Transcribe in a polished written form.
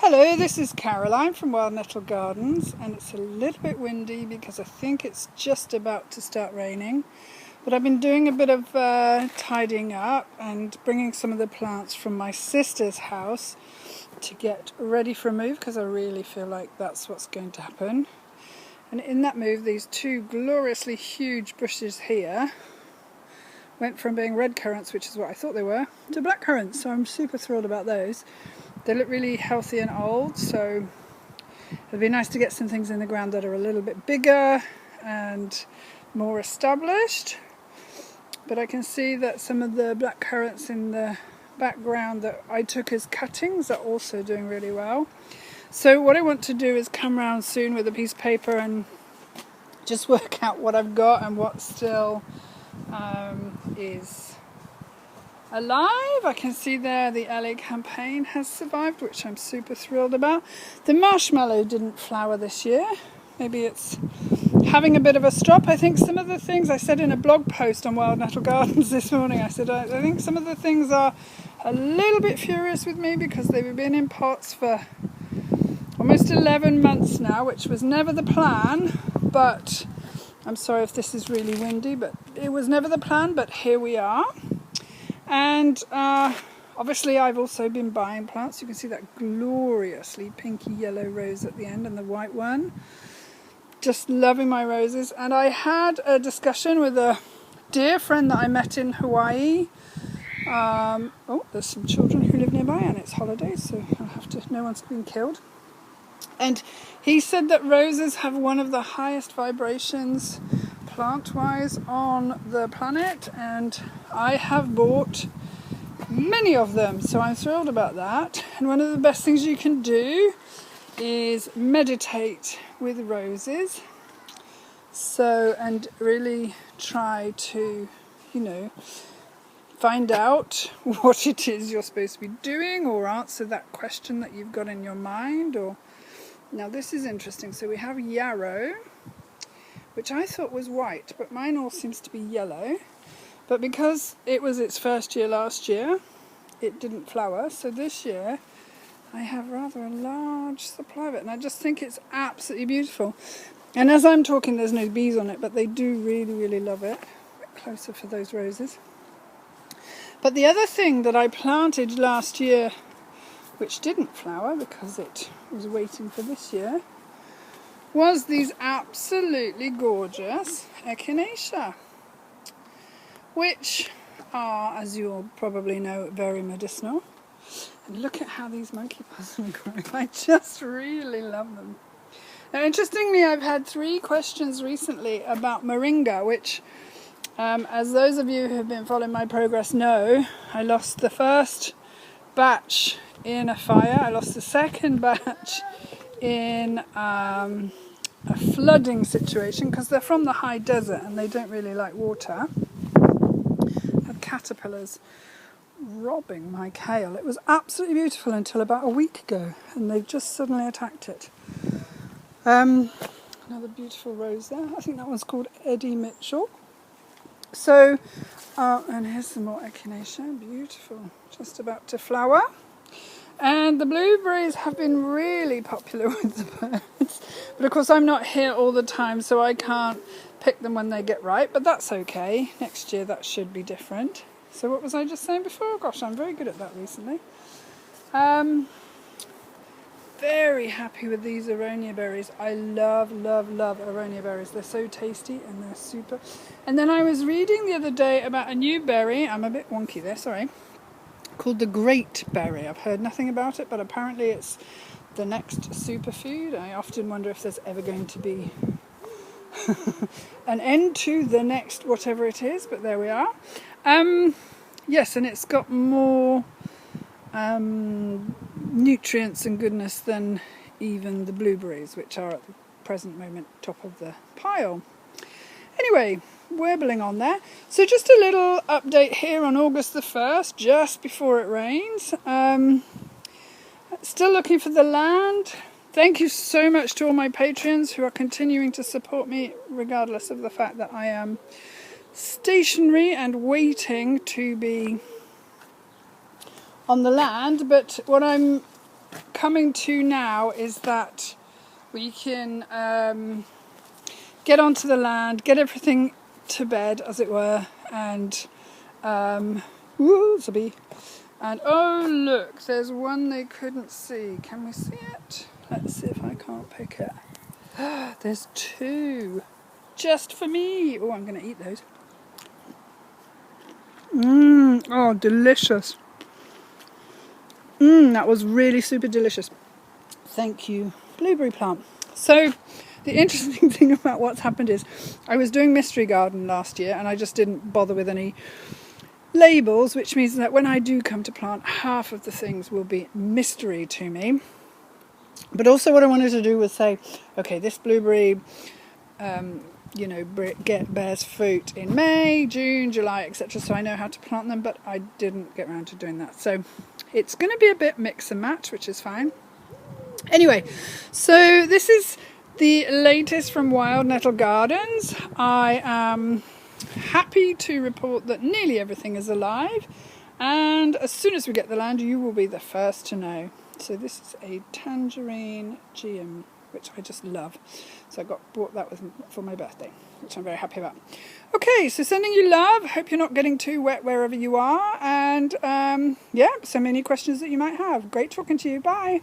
Hello, this is Caroline from Wild Nettle Gardens, and it's a little bit windy because I think it's just about to start raining. But I've been doing a bit of tidying up and bringing some of the plants from my sister's house to get ready for a move, because I really feel like that's what's going to happen. And in that move, these two gloriously huge bushes here went from being red currants, which is what I thought they were, to black currants, so I'm super thrilled about those. They look really healthy and old, so it'd be nice to get some things in the ground that are a little bit bigger and more established. But I can see that some of the black currants in the background that I took as cuttings are also doing really well. So what I want to do is come around soon with a piece of paper and just work out what I've got and what still is alive. I can see there the LA campaign has survived, which I'm super thrilled about. The marshmallow didn't flower this year. Maybe it's having a bit of a stop. I think some of the things I said in a blog post on Wild Nettle Gardens this morning, I said I think some of the things are a little bit furious with me because they've been in pots for almost 11 months now, which was never the plan. But I'm sorry if this is really windy, but it was never the plan, but here we are. And obviously I've also been buying plants. You can see that gloriously pinky yellow rose at the end and the white one. Just loving my roses. And I had a discussion with a dear friend that I met in Hawaii. There's some children who live nearby and it's holidays, so I'll have to, no one's been killed. And he said that roses have one of the highest vibrations plant-wise on the planet, and I have bought many of them, so I'm thrilled about that. And one of the best things you can do is meditate with roses, and really try to, find out what it is you're supposed to be doing, or answer that question that you've got in your mind. Or now this is interesting. So we have yarrow, which I thought was white, but mine all seems to be yellow. But because it was its first year last year, it didn't flower. So this year I have rather a large supply of it, and I just think it's absolutely beautiful. And as I'm talking, there's no bees on it, but they do really, really love it. A bit closer for those roses. But the other thing that I planted last year, which didn't flower because it was waiting for this year, was these absolutely gorgeous echinacea, which are, as you'll probably know, very medicinal. And look at how these monkey pods are growing. I just really love them. Now, interestingly, I've had 3 questions recently about moringa, which, as those of you who have been following my progress know, I lost the first batch in a fire. I lost the second batch in a flooding situation because they're from the high desert and they don't really like water. I had caterpillars robbing my kale. It was absolutely beautiful until about a week ago, and they've just suddenly attacked it. Another beautiful rose there. I think that one's called Eddie Mitchell. So, and here's some more echinacea. Beautiful. Just about to flower. And the blueberries have been really popular with the birds. But of course I'm not here all the time, so I can't pick them when they get ripe. But that's okay. Next year that should be different. So what was I just saying before? Gosh, I'm very good at that recently. Very happy with these aronia berries. I love, love, love aronia berries. They're so tasty and they're super. And then I was reading the other day about a new berry. I'm a bit wonky there, sorry. Called the great berry. I've heard nothing about it, but apparently it's the next superfood. I often wonder if there's ever going to be an end to the next whatever it is, but there we are. Yes, and it's got more nutrients and goodness than even the blueberries, which are at the present moment top of the pile. Anyway, warbling on there. So just a little update here on August the 1st, just before it rains. Still looking for the land. Thank you so much to all my patrons who are continuing to support me, regardless of the fact that I am stationary and waiting to be on the land. But what I'm coming to now is that we can get onto the land, get everything to bed, as it were, and woo, it's a bee. And oh look, there's one they couldn't see. Can we see it? Let's see if I can't pick it. There's two, just for me. Oh, I'm going to eat those. Oh, delicious. That was really super delicious. Thank you, blueberry plant. So the interesting thing about what's happened is I was doing Mystery Garden last year and I just didn't bother with any labels, which means that when I do come to plant, half of the things will be mystery to me. But also what I wanted to do was say, okay, this blueberry bears fruit in May, June, July, etc. So I know how to plant them, but I didn't get around to doing that. So it's going to be a bit mix and match, which is fine. Anyway, so this is the latest from Wild Nettle Gardens. I am happy to report that nearly everything is alive, and as soon as we get the land, you will be the first to know. So this is a tangerine geum, which I just love. So I bought that for my birthday, which I'm very happy about. Okay, so sending you love. Hope you're not getting too wet wherever you are. And yeah, send me any questions that you might have. Great talking to you. Bye.